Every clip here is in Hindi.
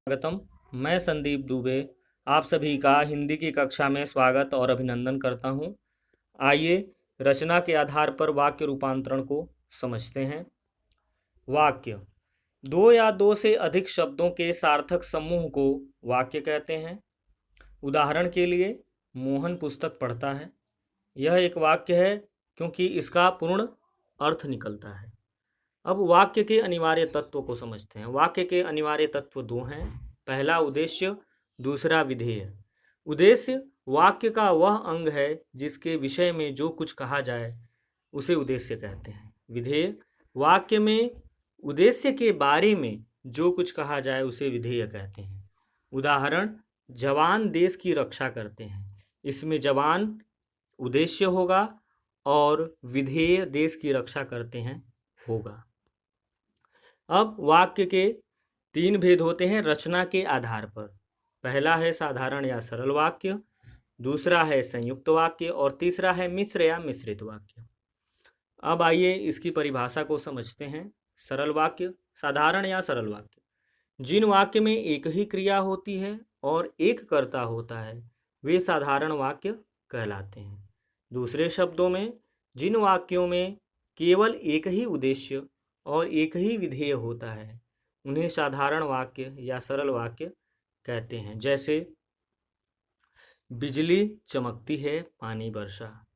स्वागतम। मैं संदीप दुबे आप सभी का हिंदी की कक्षा में स्वागत और अभिनंदन करता हूं। आइए रचना के आधार पर वाक्य रूपांतरण को समझते हैं। वाक्य दो या दो से अधिक शब्दों के सार्थक समूह को वाक्य कहते हैं। उदाहरण के लिए, मोहन पुस्तक पढ़ता है। यह एक वाक्य है क्योंकि इसका पूर्ण अर्थ निकलता है। अब वाक्य के अनिवार्य तत्वों को समझते हैं। वाक्य के अनिवार्य तत्व दो हैं। पहला उद्देश्य, दूसरा विधेय। उद्देश्य वाक्य का वह अंग है जिसके विषय में जो कुछ कहा जाए उसे उद्देश्य कहते हैं। विधेय वाक्य में उद्देश्य के बारे में जो कुछ कहा जाए उसे विधेय कहते हैं। उदाहरण, जवान देश की रक्षा करते हैं। इसमें जवान उद्देश्य होगा और विधेय देश की रक्षा करते हैं होगा। अब वाक्य के तीन भेद होते हैं रचना के आधार पर। पहला है साधारण या सरल वाक्य, दूसरा है संयुक्त वाक्य और तीसरा है मिश्र या मिश्रित वाक्य। अब आइए इसकी परिभाषा को समझते हैं। सरल वाक्य, साधारण या सरल वाक्य, जिन वाक्य में एक ही क्रिया होती है और एक कर्ता होता है वे साधारण वाक्य कहलाते हैं। दूसरे शब्दों में, जिन वाक्यों में केवल एक ही उद्देश्य और एक ही विधेय होता है उन्हें साधारण वाक्य या सरल वाक्य कहते हैं। जैसे, बिजली चमकती है, पानी बरसा।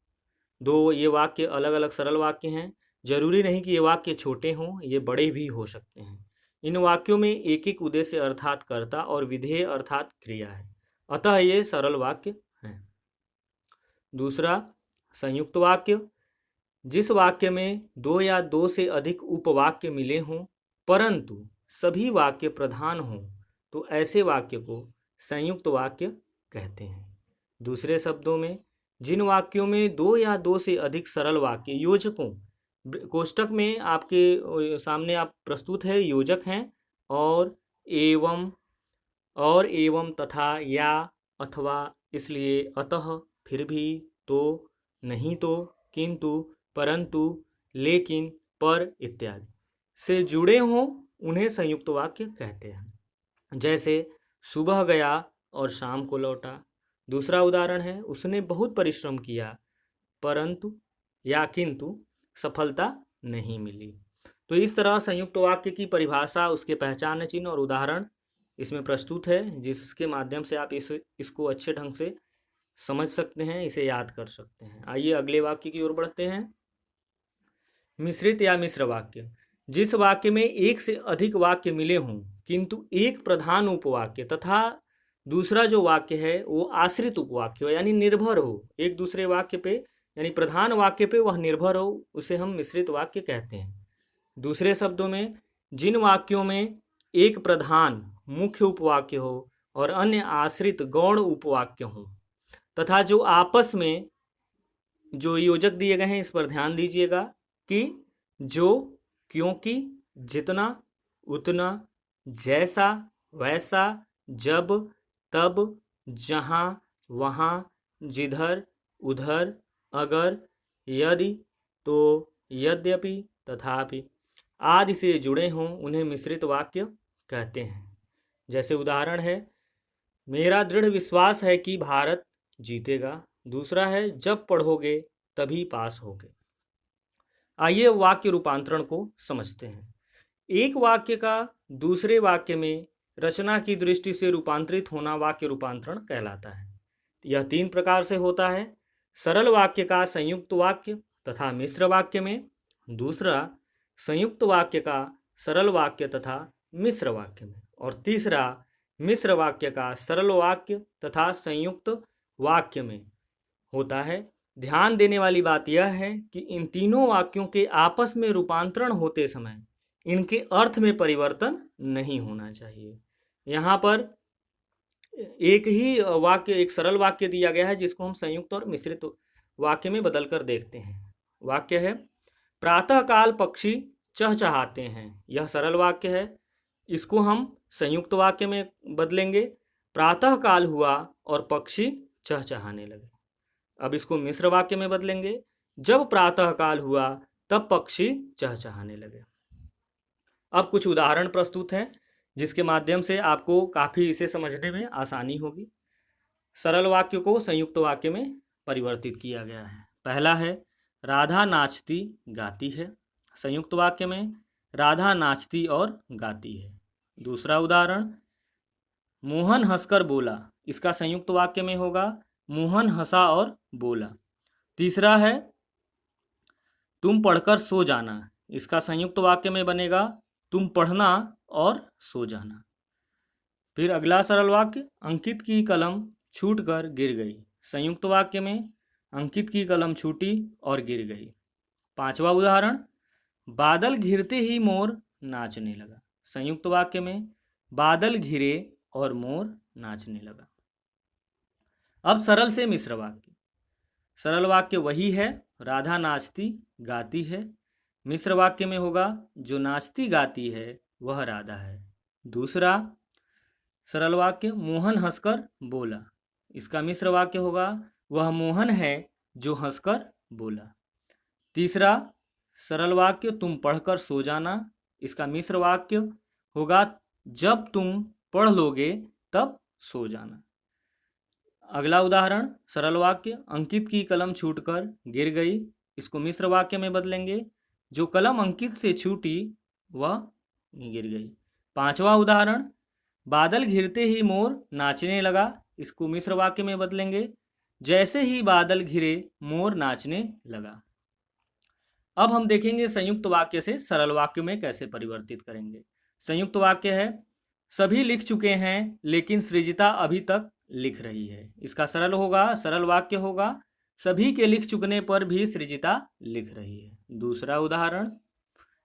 दो ये वाक्य अलग अलग सरल वाक्य हैं। जरूरी नहीं कि ये वाक्य छोटे हों, ये बड़े भी हो सकते हैं। इन वाक्यों में एक एक उद्देश्य अर्थात कर्ता और विधेय अर्थात क्रिया है, अतः ये सरल वाक्य हैं। दूसरा, संयुक्त वाक्य, जिस वाक्य में दो या दो से अधिक उपवाक्य मिले हों परंतु सभी वाक्य प्रधान हों तो ऐसे वाक्य को संयुक्त वाक्य कहते हैं। दूसरे शब्दों में, जिन वाक्यों में दो या दो से अधिक सरल वाक्य योजकों, कोष्टक में आपके सामने आप प्रस्तुत है योजक हैं, और एवं तथा या अथवा, इसलिए, अतः, फिर भी, तो, नहीं तो, किंतु, परंतु, लेकिन, पर इत्यादि से जुड़े हों उन्हें संयुक्त वाक्य कहते हैं। जैसे, सुबह गया और शाम को लौटा। दूसरा उदाहरण है, उसने बहुत परिश्रम किया परंतु या किंतु सफलता नहीं मिली। तो इस तरह संयुक्त वाक्य की परिभाषा, उसके पहचान चिन्ह और उदाहरण इसमें प्रस्तुत है, जिसके माध्यम से आप इसको अच्छे ढंग से समझ सकते हैं, इसे याद कर सकते हैं। आइए अगले वाक्य की ओर बढ़ते हैं। मिश्रित या मिश्र वाक्य, जिस वाक्य में एक से अधिक वाक्य मिले हों किंतु एक प्रधान उपवाक्य तथा दूसरा जो वाक्य है वो आश्रित उपवाक्य हो, यानी निर्भर हो एक दूसरे वाक्य पे, यानी प्रधान वाक्य पे वह निर्भर हो, उसे हम मिश्रित वाक्य कहते हैं। दूसरे शब्दों में, जिन वाक्यों में एक प्रधान मुख्य उपवाक्य हो और अन्य आश्रित गौण उपवाक्य हो तथा जो आपस में जो योजक दिए गए हैं इस पर ध्यान दीजिएगा कि जो, क्योंकि, जितना, उतना, जैसा, वैसा, जब, तब, जहाँ, वहाँ, जिधर, उधर, अगर, यदि, तो, यद्यपि, तथापि आदि से जुड़े हों उन्हें मिश्रित वाक्य कहते हैं। जैसे उदाहरण है, मेरा दृढ़ विश्वास है कि भारत जीतेगा। दूसरा है, जब पढ़ोगे तभी पास होगे। आइए वाक्य रूपांतरण को समझते हैं। एक वाक्य का दूसरे वाक्य में रचना की दृष्टि से रूपांतरित होना वाक्य रूपांतरण कहलाता है। यह तीन प्रकार से होता है, सरल वाक्य का संयुक्त वाक्य तथा मिश्र वाक्य में, दूसरा संयुक्त वाक्य का सरल वाक्य तथा मिश्र वाक्य में, और तीसरा मिश्र वाक्य का सरल वाक्य तथा संयुक्त वाक्य में होता है। ध्यान देने वाली बात यह है कि इन तीनों वाक्यों के आपस में रूपांतरण होते समय इनके अर्थ में परिवर्तन नहीं होना चाहिए। यहाँ पर एक ही वाक्य, एक सरल वाक्य दिया गया है जिसको हम संयुक्त और मिश्रित वाक्य में बदलकर देखते हैं। वाक्य है, प्रातःकाल पक्षी चहचहाते हैं। यह सरल वाक्य है, इसको हम संयुक्त वाक्य में बदलेंगे, प्रातःकाल हुआ और पक्षी चहचहाने लगे। अब इसको मिश्र वाक्य में बदलेंगे, जब प्रातःकाल हुआ तब पक्षी चहचहाने लगे। अब कुछ उदाहरण प्रस्तुत हैं। जिसके माध्यम से आपको काफ़ी इसे समझने में आसानी होगी। सरल वाक्य को संयुक्त वाक्य में परिवर्तित किया गया है। पहला है राधा नाचती गाती है। संयुक्त वाक्य में राधा नाचती और गाती है। दूसरा उदाहरण मोहन हंसकर बोला। इसका संयुक्त वाक्य में होगा मोहन हंसा और बोला। तीसरा है तुम पढ़कर सो जाना। इसका संयुक्त वाक्य में बनेगा तुम पढ़ना और सो जाना। फिर अगला सरल वाक्य अंकित की कलम छूटकर गिर गई। संयुक्त वाक्य में अंकित की कलम छूटी और गिर गई। पांचवा उदाहरण बादल घिरते ही मोर नाचने लगा। संयुक्त वाक्य में बादल घिरे और मोर नाचने लगा। अब सरल से मिश्र वाक्य। सरल वाक्य वही है, राधा नाचती गाती है। मिश्र वाक्य में होगा जो नाचती गाती है वह राधा है। दूसरा सरल वाक्य मोहन हंसकर बोला। इसका मिश्र वाक्य होगा वह मोहन है जो हंसकर बोला। तीसरा सरल वाक्य तुम पढ़कर सो जाना। इसका मिश्र वाक्य होगा जब तुम पढ़ लोगे तब सो जाना। अगला उदाहरण सरल वाक्य अंकित की कलम छूटकर गिर गई। इसको मिश्र वाक्य में बदलेंगे जो कलम अंकित से छूटी वह गिर गई। पांचवा उदाहरण बादल घिरते ही मोर नाचने लगा। इसको मिश्र वाक्य में बदलेंगे जैसे ही बादल घिरे मोर नाचने लगा। अब हम देखेंगे संयुक्त वाक्य से सरल वाक्य में कैसे परिवर्तित करेंगे। संयुक्त वाक्य है सभी लिख चुके हैं लेकिन सृजिता अभी तक लिख रही है। इसका सरल वाक्य होगा सभी के लिख चुकने पर भी सृजिता लिख रही है। दूसरा उदाहरण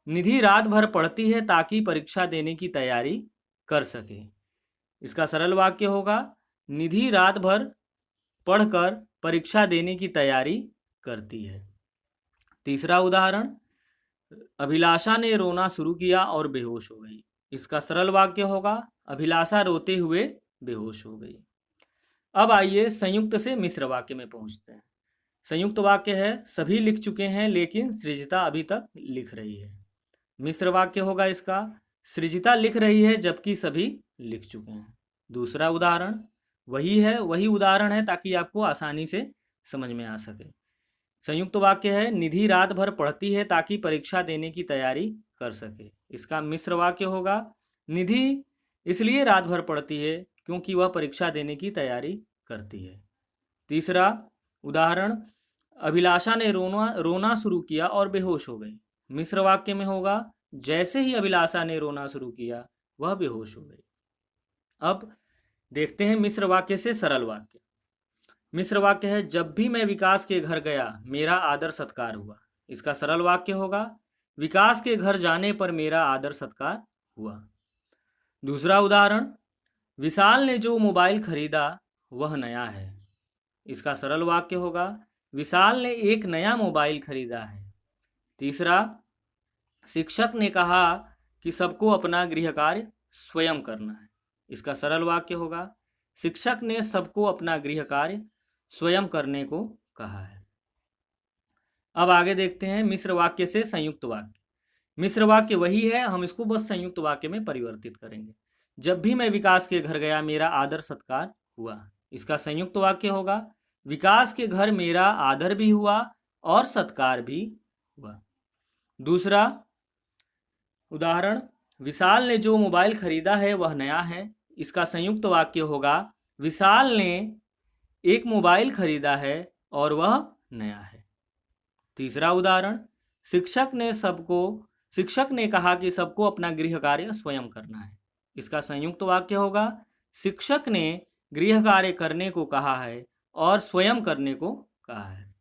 निधि रात भर पढ़ती है ताकि परीक्षा देने की तैयारी कर सके। इसका सरल वाक्य होगा निधि रात भर पढ़कर परीक्षा देने की तैयारी करती है। तीसरा उदाहरण अभिलाषा ने रोना शुरू किया और बेहोश हो गई। इसका सरल वाक्य होगा अभिलाषा रोते हुए बेहोश हो गई। अब आइए संयुक्त से मिश्र वाक्य में पहुंचते हैं। संयुक्त वाक्य है सभी लिख चुके हैं लेकिन सृजिता अभी तक लिख रही है। मिश्र वाक्य होगा इसका सृजिता लिख रही है जबकि सभी लिख चुके हैं। दूसरा उदाहरण वही उदाहरण है ताकि आपको आसानी से समझ में आ सके। संयुक्त वाक्य है निधि रात भर पढ़ती है ताकि परीक्षा देने की तैयारी कर सके। इसका मिश्र वाक्य होगा निधि इसलिए रात भर पढ़ती है क्योंकि वह परीक्षा देने की तैयारी करती है। तीसरा उदाहरण अभिलाषा ने रोना शुरू किया और बेहोश हो गई। मिश्र वाक्य में होगा जैसे ही अभिलाषा ने रोना शुरू किया वह बेहोश हो गई। अब देखते हैं मिश्र वाक्य से सरल वाक्य। मिश्र वाक्य है जब भी मैं विकास के घर गया मेरा आदर सत्कार हुआ। इसका सरल वाक्य होगा विकास के घर जाने पर मेरा आदर सत्कार हुआ। दूसरा उदाहरण विशाल ने जो मोबाइल खरीदा वह नया है। इसका सरल वाक्य होगा विशाल ने एक नया मोबाइल खरीदा है। तीसरा शिक्षक ने कहा कि सबको अपना गृह कार्य स्वयं करना है। इसका सरल वाक्य होगा शिक्षक ने सबको अपना गृह कार्य स्वयं करने को कहा है। अब आगे देखते हैं मिश्र वाक्य से संयुक्त वाक्य। मिश्र वाक्य वही है, हम इसको बस संयुक्त वाक्य में परिवर्तित करेंगे। जब भी मैं विकास के घर गया मेरा आदर सत्कार हुआ। इसका संयुक्त वाक्य होगा विकास के घर मेरा आदर भी हुआ और सत्कार भी हुआ। दूसरा उदाहरण विशाल ने जो मोबाइल खरीदा है वह नया है। इसका संयुक्त वाक्य होगा विशाल ने एक मोबाइल खरीदा है और वह नया है। तीसरा उदाहरण शिक्षक ने कहा कि सबको अपना गृह कार्य स्वयं करना है। इसका संयुक्त वाक्य होगा शिक्षक ने गृह कार्य करने को कहा है और स्वयं करने को कहा है।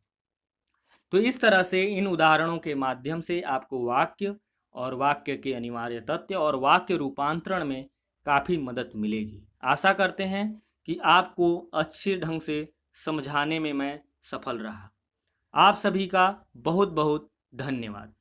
तो इस तरह से इन उदाहरणों के माध्यम से आपको वाक्य और वाक्य के अनिवार्य तथ्य और वाक्य रूपांतरण में काफ़ी मदद मिलेगी। आशा करते हैं कि आपको अच्छे ढंग से समझाने में मैं सफल रहा। आप सभी का बहुत बहुत धन्यवाद।